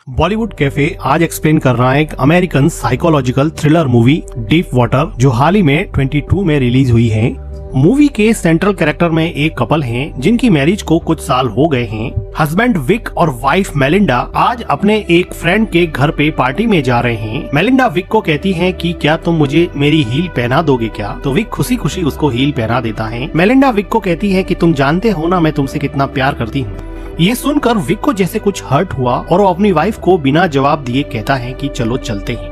Bollywood cafe आज explain कर रहा है एक American psychological thriller movie deep water, जो हाल ही में 22 में रिलीज हुई है। मूवी के सेंट्रल कैरेक्टर में एक कपल हैं जिनकी मैरिज को कुछ साल हो गए हैं। हस्बैंड विक और वाइफ मेलिंडा आज अपने एक फ्रेंड के घर पे पार्टी में जा रहे हैं। मेलिंडा विक को कहती है कि क्या तुम मुझे मेरी हील पहना दोगे क्या? तो विक खुशी खुशी उसको हील पहना देता है। मेलिंडा विक को कहती है कि तुम जानते हो ना मैं तुमसे कितना प्यार करती हूँ। ये सुनकर विक को जैसे कुछ हर्ट हुआ और वो अपनी वाइफ को बिना जवाब दिए कहता है कि चलो चलते हैं।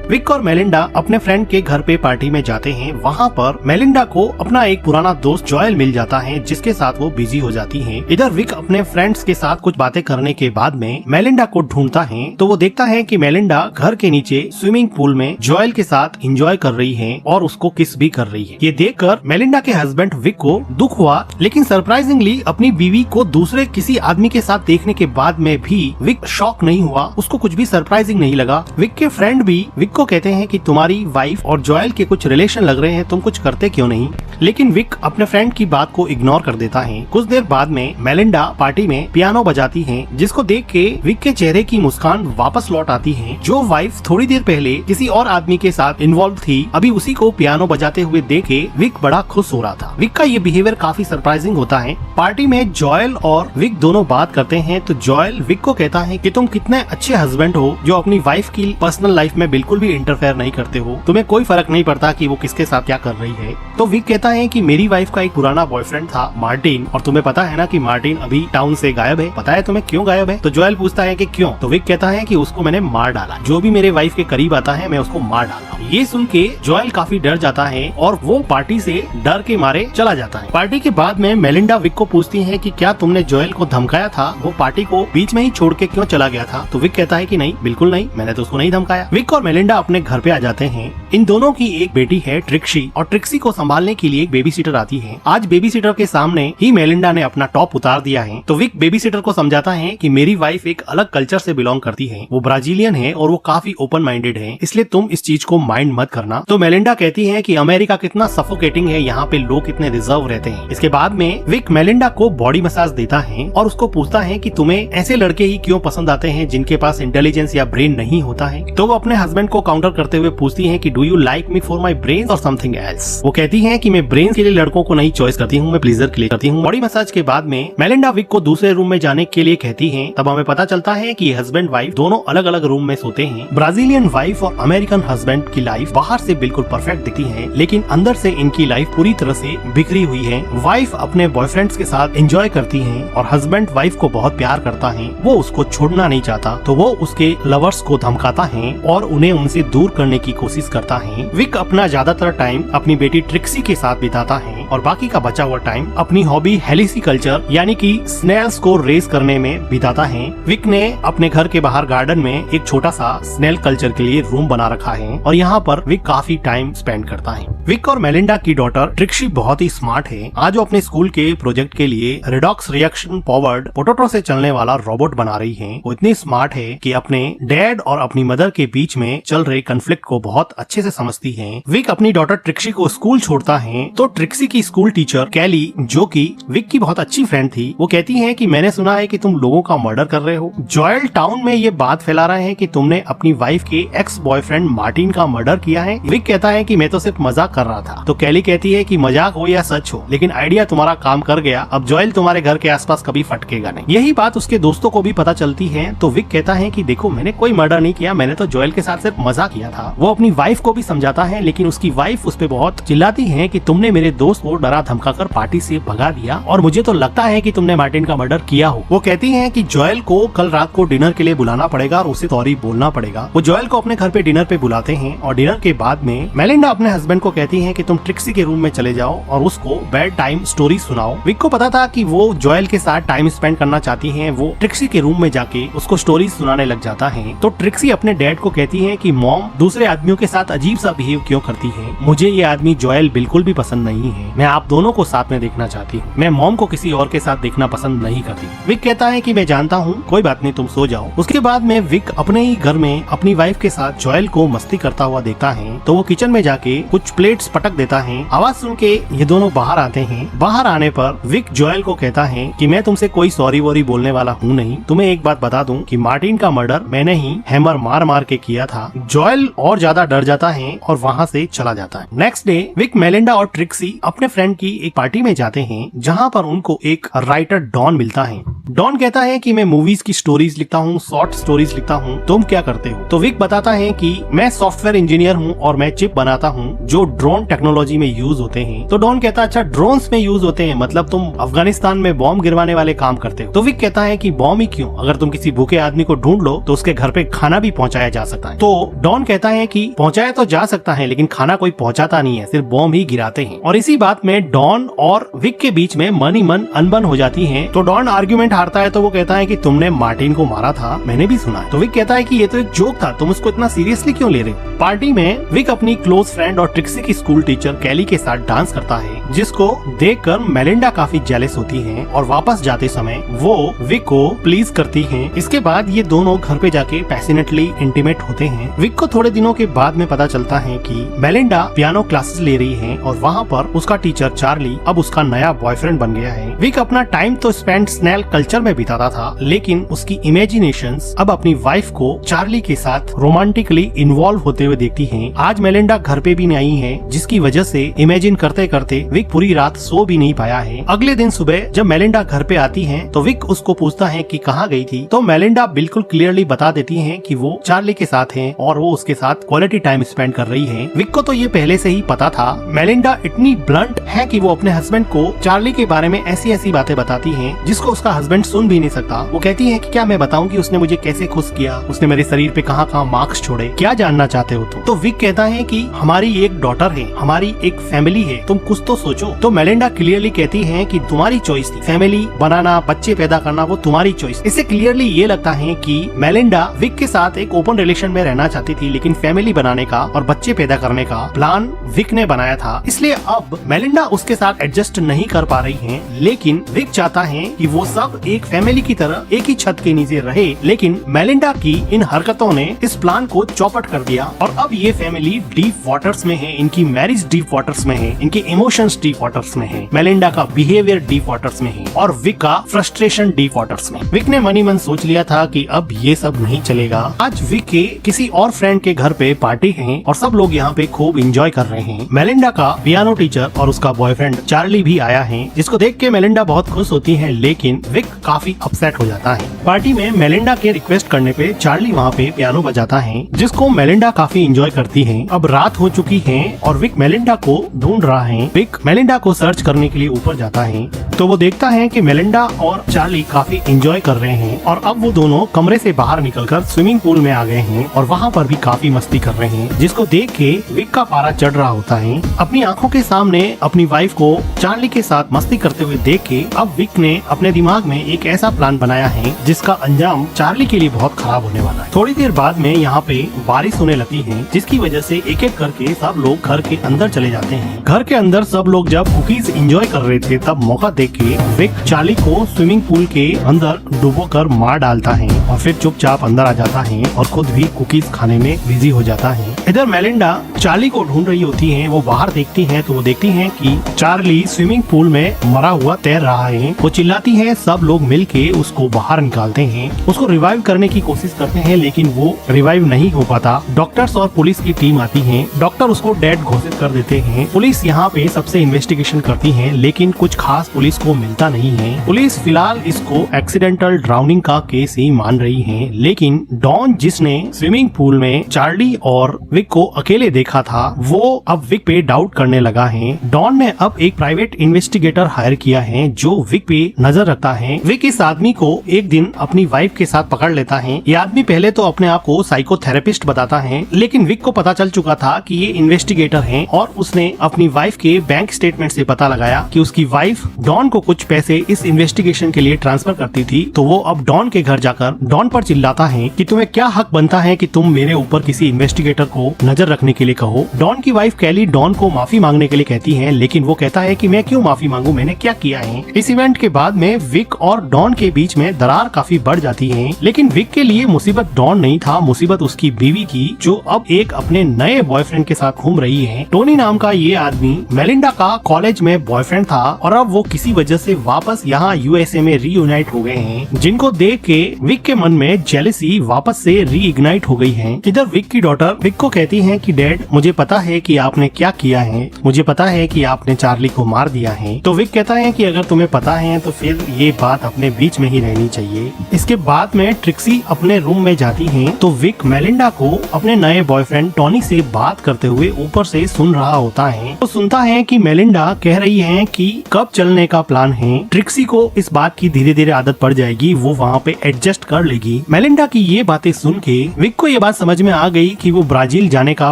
विक और मेलिंडा अपने फ्रेंड के घर पे पार्टी में जाते हैं। वहाँ पर मेलिंडा को अपना एक पुराना दोस्त जॉयल मिल जाता है, जिसके साथ वो बिजी हो जाती है। इधर विक अपने फ्रेंड्स के साथ कुछ बातें करने के बाद में मेलिंडा को ढूंढता है, तो वो देखता है कि मेलिंडा घर के नीचे स्विमिंग पूल में जॉयल के साथ एंजॉय कर रही है और उसको किस भी कर रही है। ये देखकर मेलिंडा के हस्बैंड विक को दुख हुआ, लेकिन सरप्राइजिंगली अपनी बीवी को दूसरे किसी आदमी के साथ देखने के बाद में भी विक शॉक नहीं हुआ। उसको कुछ भी सरप्राइजिंग नहीं लगा। विक के फ्रेंड भी विक को कहते हैं कि तुम्हारी वाइफ और जॉयल के कुछ रिलेशन लग रहे हैं, तुम कुछ करते क्यों नहीं? लेकिन विक अपने फ्रेंड की बात को इग्नोर कर देता है। कुछ देर बाद में मेलिंडा पार्टी में पियानो बजाती है, जिसको देख के विक के चेहरे की मुस्कान वापस लौट आती है। जो वाइफ थोड़ी देर पहले किसी और आदमी के साथ इन्वॉल्व थी, अभी उसी को पियानो बजाते हुए देख के विक बड़ा खुश हो रहा था। विक का ये बिहेवियर काफी सरप्राइजिंग होता है। पार्टी में जॉयल और विक दोनों बात करते हैं, तो जॉयल विक को कहता है कि तुम कितने अच्छे हस्बैंड हो जो अपनी वाइफ की पर्सनल लाइफ में बिल्कुल भी इंटरफेयर नहीं करते हो। तुम्हें कोई फर्क नहीं पड़ता कि वो किसके साथ क्या कर रही है। तो विक कहता है कि मेरी वाइफ का एक पुराना बॉयफ्रेंड था मार्टिन, और तुम्हें पता है ना कि मार्टिन अभी टाउन से गायब है। पता है तुम्हें क्यों गायब है? तो जॉयल पूछता है कि क्यों? तो विक कहता है कि उसको मैंने मार डाला। जो भी मेरे वाइफ के करीब आता है मैं उसको मार डालता हूँ। ये सुन के जॉयल काफी डर जाता है और वो पार्टी से डर के मारे चला जाता है। पार्टी के बाद में मेलिंडा विक को पूछती है कि क्या तुमने जॉयल को धमकाया था? वो पार्टी को बीच में ही छोड़ के क्यों चला गया था? तो विक कहता है कि नहीं, बिल्कुल नहीं, मैंने तो उसको नहीं धमकाया। विक और मेलिंडा अपने घर पे आ जाते हैं। इन दोनों की एक बेटी है ट्रिक्सी, और ट्रिक्सी को संभालने के लिए एक बेबी सीटर आती है। आज बेबी सीटर के सामने ही मेलिंडा ने अपना टॉप उतार दिया है। तो विक बेबी सीटर को समझाता है कि मेरी वाइफ एक अलग कल्चर से बिलोंग करती है, वो ब्राजीलियन है और वो काफी ओपन माइंडेड है, इसलिए तुम इस चीज को माइंड मत करना। तो मेलिंडा कहती है कि अमेरिका कितना सफोकेटिंग है, यहाँ पे लोग कितने रिजर्व रहते हैं। इसके बाद में विक मेलिंडा को बॉडी मसाज देता है और उसको पूछता है कि तुम्हें ऐसे लड़के ही क्यों पसंद आते हैं जिनके पास इंटेलिजेंस या ब्रेन नहीं होता है? तो वो अपने हस्बैंड को काउंटर करते हुए पूछती है कि do you like me for my brain और समथिंग एल्स? वो कहती है कि मैं ब्रेन के लिए लड़कों को नहीं चॉइस करती हूँ, मैं प्लीजर के लिए करती हूँ। बॉडी मसाज के बाद में मेलिंडा विक को दूसरे रूम में जाने के लिए कहती है। तब हमें पता चलता है कि हस्बैंड वाइफ दोनों अलग अलग रूम में सोते हैं। ब्राजीलियन वाइफ और अमेरिकन हस्बैंड की लाइफ बाहर से बिल्कुल परफेक्ट दिखती है, लेकिन अंदर से इनकी लाइफ पूरी तरह से बिखरी हुई है। वाइफ अपने बॉयफ्रेंड्स के साथ एंजॉय करती है और हस्बैंड वाइफ को बहुत प्यार करता है, वो उसको छोड़ना नहीं चाहता, तो वो उसके लवर्स को धमकाता है और उन्हें उनसे दूर करने की कोशिश करता है। विक अपना ज्यादातर टाइम अपनी बेटी ट्रिक्सी के साथ बिताता है और बाकी का बचा हुआ टाइम अपनी हॉबी हेलिसिकल्चर यानी कि स्नेल्स को रेस करने में बिताता है। विक ने अपने घर के बाहर गार्डन में एक छोटा सा स्नेल कल्चर के लिए रूम बना रखा है और यहाँ पर विक काफी टाइम स्पेंड करता है। विक और मेलिंडा की डॉटर ट्रिक्सी बहुत ही स्मार्ट है। आज वो अपने स्कूल के प्रोजेक्ट के लिए रिडॉक्स रिएक्शन पावर्ड पोटैटो से चलने वाला रोबोट बना रही है। वो इतनी स्मार्ट है कि अपने डैड और अपनी मदर के बीच में चल रहे कन्फ्लिक्ट को बहुत अच्छे से समझती है। विक अपनी डॉटर ट्रिक्सी को स्कूल छोड़ता है, तो ट्रिक्सी की स्कूल टीचर कैली, जो कि विक की बहुत अच्छी फ्रेंड थी, वो कहती है कि मैंने सुना है कि तुम लोगों का मर्डर कर रहे हो। जॉयल टाउन में ये बात फैला रहे हैं कि तुमने अपनी वाइफ के एक्स बॉयफ्रेंड मार्टिन का मर्डर किया है। विक कहता है कि मैं तो सिर्फ मजाक कर रहा था। तो कैली कहती है कि मजाक हो या सच हो, लेकिन आइडिया तुम्हारा काम कर गया, अब जॉयल तुम्हारे घर के आसपास कभी फटकेगा नहीं। यही बात उसके दोस्तों को भी पता चलती है। तो विक कहता है कि देखो, मैंने कोई मर्डर नहीं किया, मैंने तो जॉयल के साथ सिर्फ मजाक किया था। वो अपनी वाइफ को भी समझाता है, लेकिन उसकी वाइफ उस पे बहुत चिल्लाती है कि तुमने मेरे दोस्त को डरा धमकाकर पार्टी से भगा दिया और मुझे तो लगता है कि तुमने मार्टिन का मर्डर किया हो। वो कहती है कि जॉयल को कल रात को डिनर के लिए बुलाना पड़ेगा और उसे सॉरी बोलना पड़ेगा। वो जॉयल को अपने घर पे डिनर पे बुलाते हैं और डिनर के बाद में मेलिंडा अपने हस्बैंड को कहती है कि तुम ट्रिक्सी के रूम में चले जाओ और उसको बेड टाइम स्टोरी सुनाओ। विक को पता था कि वो जॉयल के साथ टाइम स्पेंड करना चाहती है। वो ट्रिक्सी के रूम में जाके उसको स्टोरी सुनाने लग जाता है। तो ट्रिक्सी अपने डैड को कहती है कि मॉम दूसरे आदमियों के साथ अजीब सा बिहेव क्यों करती है? मुझे ये आदमी जॉयल बिल्कुल भी पसंद नहीं है। मैं आप दोनों को साथ में देखना चाहती हूँ। मैं मॉम को किसी और के साथ देखना पसंद नहीं करती। विक कहता है कि मैं जानता हूँ, कोई बात नहीं, तुम सो जाओ। उसके बाद में विक अपने ही घर में अपनी वाइफ के साथ जॉयल को मस्ती करता हुआ हुआ देखता है तो वो किचन में जाके कुछ प्लेट्स पटक देता है। आवाज सुन के ये दोनों बाहर आते हैं। बाहर आने पर विक जोएल को कहता है कि मैं तुमसे कोई सॉरी वॉरी बोलने वाला हूँ नहीं। तुम्हें एक बात बता दूं कि मार्टिन का मर्डर मैंने ही हैमर मार मार के किया था। जोएल और ज्यादा डर जाता है और वहाँ से चला जाता है। नेक्स्ट डे विक, मेलिंडा और ट्रिक्सी अपने फ्रेंड की एक पार्टी में जाते हैं जहाँ पर उनको एक राइटर डॉन मिलता है। डॉन कहता है कि मैं मूवीज की स्टोरीज लिखता हूँ, शॉर्ट स्टोरीज लिखता हूँ, तुम क्या करते हो? तो विक बताता है कि मैं सॉफ्टवेयर इंजीनियर हूँ और मैं चिप बनाता हूँ जो ड्रोन टेक्नोलॉजी में यूज होते हैं। तो डॉन कहता है अच्छा ड्रोन्स में यूज होते हैं, मतलब तुम अफगानिस्तान में बॉम्ब गिरवाने वाले काम करते हो। तो विक कहता है कि बॉम्ब ही क्यों, अगर तुम किसी भूखे आदमी को ढूंढ लो तो उसके घर पे खाना भी पहुँचाया जा सकता है। तो डॉन कहता है कि पहुँचाया तो जा सकता है लेकिन खाना कोई पहुँचाता नहीं है, सिर्फ बॉम्ब ही गिराते हैं। और इसी बात में डॉन और विक के बीच में मन ही मन अनबन हो जाती है। तो डॉन आर्ग्यूमेंट हारता है तो वो कहता है कि तुमने मार्टिन को मारा था, मैंने भी सुना है। तो विक कहता है कि ये तो एक जोक था, तुम उसको इतना सीरियसली क्यों ले रहे हो? पार्टी में विक अपनी क्लोज फ्रेंड और ट्रिक्सी की स्कूल टीचर कैली के साथ डांस करता है, जिसको देखकर मेलिंडा काफी जेलस होती है और वापस जाते समय वो विक को प्लीज करती है। इसके बाद ये दोनों घर पे जाके पैशनेटली इंटीमेट होते हैं। विक को थोड़े दिनों के बाद में पता चलता है कि मेलिंडा पियानो क्लासेस ले रही है और वहाँ पर उसका टीचर चार्ली अब उसका नया बॉयफ्रेंड बन गया है। विक अपना टाइम तो स्पेंड स्नेल कल्चर में बिताता था लेकिन उसकी इमेजिनेशंस अब अपनी वाइफ को चार्ली के साथ रोमांटिकली इन्वॉल्व होते हुए देखती हैं। आज मेलिंडा घर पे भी नहीं है जिसकी वजह से इमेजिन करते करते विक पूरी रात सो भी नहीं पाया है। अगले दिन सुबह जब मेलिंडा घर पे आती है तो विक उसको पूछता है कि कहाँ गई थी। तो मेलिंडा बिल्कुल क्लियरली बता देती है कि वो चार्ली के साथ है और वो उसके साथ क्वालिटी टाइम स्पेंड कर रही है। विक को तो ये पहले से ही पता था। मेलिंडा इतनी ब्लंट है कि वो अपने हस्बैंड को चार्ली के बारे में ऐसी ऐसी बातें बताती है जिसको उसका हस्बैंड सुन भी नहीं सकता। वो कहती है कि क्या मैं बताऊं कि उसने मुझे कैसे खुश किया, उसने मेरे शरीर पे कहाँ कहाँ मार्क्स छोड़े, क्या जानना चाहते हो तुम? तो विक कहता है कि हमारी एक डॉटर है, हमारी एक फैमिली है, तुम कुछ तो सोचो। तो मेलिंडा क्लियरली कहती है कि तुम्हारी चॉइस थी, फैमिली बनाना, बच्चे पैदा करना वो तुम्हारी चॉइस। इससे क्लियरली ये लगता है कि मेलिंडा विक के साथ एक ओपन रिलेशन में रहना चाहती थी लेकिन फैमिली बनाने का और बच्चे पैदा करने का प्लान विक ने बनाया था। इसलिए अब मेलिंडा उसके साथ एडजस्ट नहीं कर पा रही है लेकिन विक चाहता है कि वो सब एक फैमिली की तरह एक ही छत के नीचे रहे। लेकिन मेलिंडा की इन हरकतों ने इस प्लान को चौपट कर दिया और अब ये फैमिली डीप वाटर्स में है, इनकी मैरिज डीप वाटर्स में है, इनके इमोशंस डीप वाटर्स में है, मेलिंडा का बिहेवियर डीप वाटर्स में है और विक का फ्रस्ट्रेशन डीप वाटर्स में। विक ने मनी मन सोच लिया था कि अब ये सब नहीं चलेगा। आज विक के किसी और फ्रेंड के घर पे पार्टी है और सब लोग यहाँ पे खूब एंजॉय कर रहे हैं। मेलिंडा का पियानो टीचर और उसका बॉयफ्रेंड चार्ली भी आया है, जिसको देख के मेलिंडा बहुत खुश होती है लेकिन विक काफी अपसेट हो जाता है। पार्टी में मेलिंडा के रिक्वेस्ट करने पे चार्ली वहाँ पे पियानो बजाता है जिसको मेलिंडा काफी एंजॉय करती है। अब रात हो चुकी है और विक मेलिंडा को ढूंढ रहा है। विक मेलिंडा को सर्च करने के लिए ऊपर जाता है तो वो देखता है कि मेलिंडा और चार्ली काफी एंजॉय कर रहे हैं और अब वो दोनों कमरे से बाहर निकलकर स्विमिंग पूल में आ गए हैं और वहाँ पर भी काफी मस्ती कर रहे हैं, जिसको देख के विक का पारा चढ़ रहा होता है। अपनी आंखों के सामने अपनी वाइफ को चार्ली के साथ मस्ती करते हुए देख के अब विक ने अपने दिमाग में एक ऐसा प्लान बनाया है जिसका अंजाम चार्ली के लिए बहुत खराब होने वाला है। थोड़ी देर बाद में यहाँ पे बारिश होने लगती है जिसकी वजह से एक एक करके सब लोग घर के अंदर चले जाते हैं। घर के अंदर सब लोग जब कुकीज एंजॉय कर रहे थे तब मौका देख के विक चार्ली को स्विमिंग पूल के अंदर डुबोकर मार डालता है और फिर चुपचाप अंदर आ जाता है और खुद भी कुकीज खाने में बिजी हो जाता है। इधर मेलिंडा चार्ली को ढूंढ रही होती है। वो बाहर देखती है तो वो देखती है कि चार्ली स्विमिंग पूल में मरा हुआ तैर रहा है। वो चिल्लाती है, सब लोग मिलके उसको बाहर निकालते हैं, उसको रिवाइव करने की कोशिश करते हैं लेकिन वो रिवाइव नहीं हो पाता। डॉक्टर्स और पुलिस की टीम आती है, डॉक्टर उसको डेड घोषित कर देते हैं। पुलिस यहाँ पे सबसे इन्वेस्टिगेशन करती है लेकिन कुछ खास पुलिस को मिलता नहीं है। पुलिस फिलहाल इसको एक्सीडेंटल ड्राउनिंग का केस ही मान रही है लेकिन डॉन जिसने स्विमिंग पूल में चार्ली और विक को अकेले देखा था वो अब विक पे डाउट करने लगा है। डॉन ने अब एक प्राइवेट इन्वेस्टिगेटर हायर किया है जो विक पे नजर रखता है। विक इस आदमी को एक दिन अपनी वाइफ के साथ पकड़ लेता है। ये आदमी पहले तो अपने आप को साइकोथेरेपिस्ट बताता है लेकिन विक को पता चल चुका था कि ये इन्वेस्टिगेटर है और उसने अपनी वाइफ के बैंक स्टेटमेंट से पता लगाया कि उसकी वाइफ डॉन को कुछ पैसे इस इन्वेस्टिगेशन के लिए ट्रांसफर करती थी। तो वो अब डॉन के घर जाकर डॉन पर चिल्लाता है कि तुम्हें क्या हक बनता है कि तुम मेरे ऊपर किसी इन्वेस्टिगेटर को को नजर रखने के लिए कहो। डॉन की वाइफ कैली डॉन को माफी मांगने के लिए कहती है, लेकिन वो कहता है कि मैं क्यों माफी मांगू, मैंने क्या किया है। इस इवेंट के बाद में विक और डॉन के बीच में दरार काफी बढ़ जाती है, लेकिन विक के लिए मुसीबत डॉन नहीं था, मुसीबत उसकी बीवी की, जो अब एक अपने नए बॉयफ्रेंड के साथ घूम रही है। टोनी नाम का ये आदमी मेलिंडा का कॉलेज में बॉयफ्रेंड था और अब वो किसी वजह से वापस यहाँ यूएसए में रीयूनाइट हो गए हैं, जिनको देख के विक के मन में जेलसी वापस से रीइग्नाइट हो गई है। इधर विक की डॉटर विक को कहती है कि डैड, मुझे पता है कि आपने क्या किया है, मुझे पता है कि आपने चार्ली को मार दिया है। तो विक कहता है कि अगर तुम्हें पता है तो फिर ये बात अपने बीच में ही रहनी चाहिए। इसके बाद में ट्रिक्सी अपने रूम में जाती है तो विक मेलिंडा को अपने नए बॉयफ्रेंड टॉनी से बात करते हुए ऊपर से सुन रहा होता है। तो सुनता है कि मेलिंडा कह रही है कि कब चलने का प्लान है। ट्रिक्सी को इस बात की धीरे धीरे आदत पड़ जाएगी, वो वहाँ पे एडजस्ट कर लेगी। मेलिंडा की ये बातें सुन के विक को ये बात समझ में आ गई कि वो ब्राजील जाने का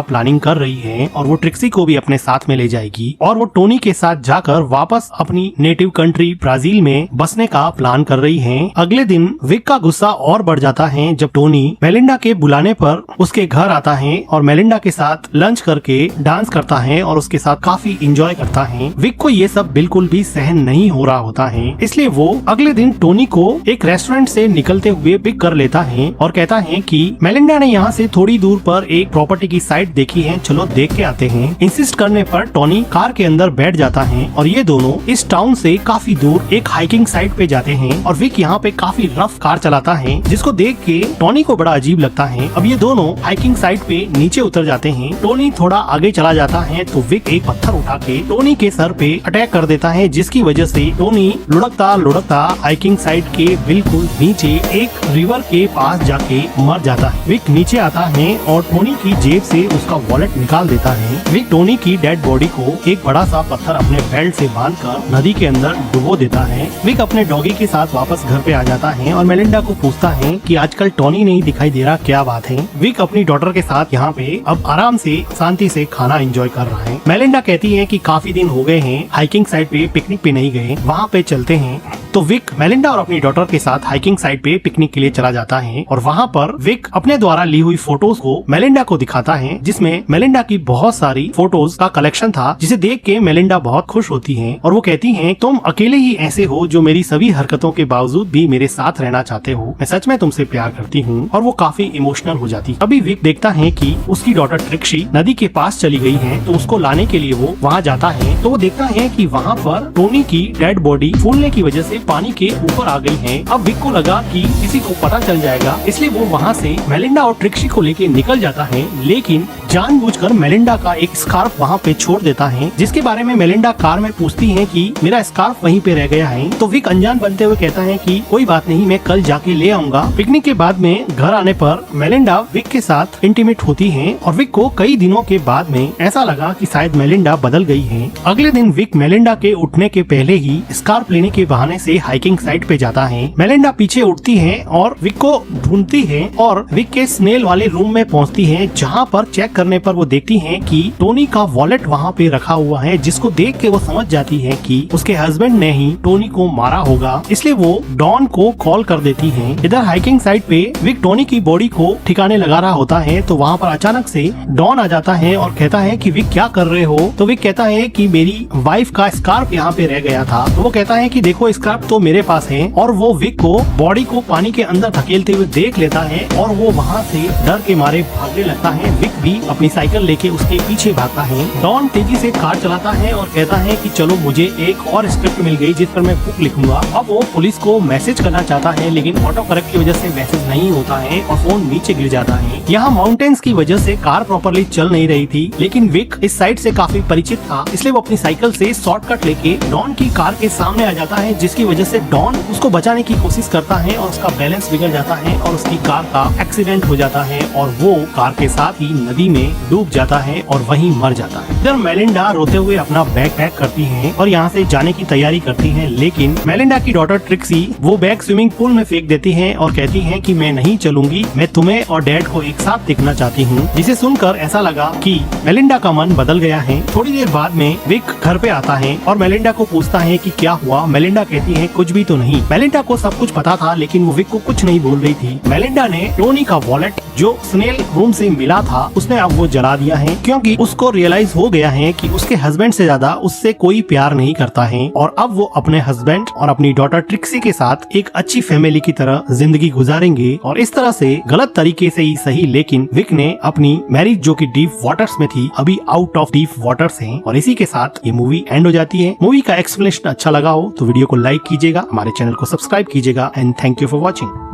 प्लानिंग कर रही है और वो ट्रिक्सी को भी अपने साथ में ले जाएगी और वो टोनी के साथ जाकर वापस अपनी नेटिव कंट्री ब्राजील में बसने का प्लान कर रही है। अगले दिन विक का गुस्सा और बढ़ जाता है जब टोनी मेलिंडा के बुलाने पर उसके घर आता है और मेलिंडा के साथ लंच करके डांस करता है और उसके साथ काफी इंजॉय करता है। विक को ये सब बिल्कुल भी सहन नहीं हो रहा होता है, इसलिए वो अगले दिन टोनी को एक रेस्टोरेंट से निकलते हुए पिक कर लेता है और कहता है कि मेलिंडा ने यहाँ से थोड़ी दूर पर एक प्रॉपर्टी की साइट देखी है, चलो देख के आते हैं। इंसिस्ट करने पर टोनी कार के अंदर बैठ जाता है और ये दोनों इस टाउन से काफी दूर एक हाइकिंग साइट पे जाते हैं और विक यहाँ पे काफी रफ कार चलाता है, जिसको देख के टोनी को बड़ा अजीब लगता है। अब ये दोनों हाइकिंग साइट पे नीचे उतर जाते हैं। टोनी थोड़ा आगे चला जाता है तो विक एक पत्थर उठा के टोनी के सर पे अटैक कर देता है, जिसकी वजह से टोनी लुढ़कता लुढ़कता हाइकिंग साइट के बिल्कुल नीचे एक रिवर के पास जाके मर जाता है। विक नीचे आता है और टोनी की जेब से उसका वॉलेट निकाल देता है। विक टोनी की डेड बॉडी को एक बड़ा सा पत्थर अपने बेल्ट से बांधकर नदी के अंदर डुबो देता है। विक अपने डॉगी के साथ वापस घर पे आ जाता है और मेलिंडा को पूछता है कि आजकल टोनी नहीं दिखाई दे रहा, क्या बात है। विक अपनी डॉटर के साथ यहाँ पे अब आराम से शांति से खाना एंजॉय कर रहा है। मेलिंडा कहती है कि काफी दिन हो गए हैं हाइकिंग साइट पे पिकनिक पे नहीं गए, वहाँ पे चलते हैं। तो विक मेलिंडा और अपनी डॉटर के साथ हाइकिंग साइट पे पिकनिक के लिए चला जाता है और वहाँ पर विक अपने द्वारा ली हुई फोटोज को मेलिंडा को दिखाता है, जिसमें मेलिंडा की बहुत सारी फोटोज का कलेक्शन था, जिसे देख के मेलिंडा बहुत खुश होती है और वो कहती है तुम अकेले ही ऐसे हो जो मेरी सभी हरकतों के बावजूद भी मेरे साथ रहना चाहते हो, मैं सच में तुमसे प्यार करती हूँ। और वो काफी इमोशनल हो जाती है। अभी विक देखता है कि उसकी डॉटर ट्रिक्सी नदी के पास चली गई है, तो उसको लाने के लिए वो वहाँ जाता है। तो वो देखता है कि वहाँ पर टोनी की डेड बॉडी फूलने की वजह से पानी के ऊपर आ गई है। अब विक को लगा कि किसी को पता चल जाएगा, इसलिए वो वहाँ से मेलिंडा और ट्रिक्सी को लेके निकल जाता है, लेकिन जानबूझकर मेलिंडा का एक स्कार्फ वहाँ पे छोड़ देता है, जिसके बारे में मेलिंडा कार में पूछती है कि मेरा स्कार्फ वहीं पे रह गया है। तो विक अनजान बनते हुए कहता है कि कोई बात नहीं, मैं कल जाके ले आऊंगा। पिकनिक के बाद में घर आने पर मेलिंडा विक के साथ इंटीमेट होती है और विक को कई दिनों के बाद में ऐसा लगा कि शायद मेलिंडा बदल गई है। अगले दिन विक मेलिंडा के उठने के पहले ही स्कार्फ लेने के बहाने से हाइकिंग साइट पे जाता है। मेलिंडा पीछे उठती है और विक को ढूंढती है और विक के स्नेल वाले रूम में पहुंचती है, जहां पर चेक करने पर वो देखती है कि टोनी का वॉलेट वहां पे रखा हुआ है, जिसको देख के वो समझ जाती है कि उसके हस्बैंड ने ही टोनी को मारा होगा, इसलिए वो डॉन को कॉल कर देती है। इधर हाइकिंग साइट पे विक टोनी की बॉडी को ठिकाने लगा रहा होता है, तो वहाँ पर अचानक से डॉन आ जाता है और कहता है कि विक क्या कर रहे हो। तो विक कहता है कि मेरी वाइफ का स्कार्फ यहाँ पे रह गया था। तो वो कहता है कि देखो स्कार्फ तो मेरे पास है, और वो विक को बॉडी को पानी के अंदर धकेलते हुए देख लेता है और वो वहाँ से डर के मारे भागने लगता है। विक भी अपनी साइकिल लेके उसके पीछे भागता है। डॉन तेजी से कार चलाता है और कहता है कि चलो मुझे एक और स्क्रिप्ट मिल गई जिस पर मैं बुक लिखूंगा। अब वो पुलिस को मैसेज करना चाहता है, लेकिन ऑटो करेक्ट की वजह से मैसेज नहीं होता है और फोन नीचे गिर जाता है। यहाँ माउंटेन्स की वजह से कार प्रॉपर्ली चल नहीं रही थी, लेकिन विक इस साइड से काफी परिचित था, इसलिए वो अपनी साइकिल से शॉर्टकट लेके डॉन की कार के सामने आ जाता है, जिसकी वजह से डॉन उसको बचाने की कोशिश करता है और उसका बैलेंस बिगड़ जाता है और उसकी कार का एक्सीडेंट हो जाता है और वो कार के साथ ही नदी में डूब जाता है और वहीं मर जाता है। इधर मेलिंडा रोते हुए अपना बैग पैक करती हैं और यहाँ से जाने की तैयारी करती हैं, लेकिन मेलिंडा की डॉटर ट्रिक्सी वो बैग स्विमिंग पूल में फेंक देती हैं और कहती हैं कि मैं नहीं चलूंगी, मैं तुम्हें और डैड को एक साथ देखना चाहती हूँ। जिसे सुनकर ऐसा लगा कि मेलिंडा का मन बदल गया है। थोड़ी देर बाद में विक घर पे आता है और मेलिंडा को पूछता है कि क्या हुआ। मेलिंडा कहती है कुछ भी तो नहीं। मेलिंडा को सब कुछ पता था, लेकिन वो विक को कुछ नहीं बोल रही थी। मेलिंडा ने टोनी का वॉलेट जो स्नेल रूम से मिला था उसने अब वो जला दिया है, क्योंकि उसको रियलाइज हो गया है कि उसके हस्बैंड से ज्यादा उससे कोई प्यार नहीं करता है और अब वो अपने हस्बैंड और अपनी डॉटर ट्रिक्सी के साथ एक अच्छी फैमिली की तरह जिंदगी गुजारेंगे। और इस तरह से गलत तरीके से ही सही, लेकिन विक ने अपनी मैरिज जो कि डीप वाटर्स में थी अभी आउट ऑफ डीप वाटर्स है। और इसी के साथ ये मूवी एंड हो जाती है। मूवी का एक्सप्लेनेशन अच्छा लगा हो तो वीडियो को लाइक कीजिएगा, हमारे चैनल को सब्सक्राइब कीजिएगा and thank you for watching.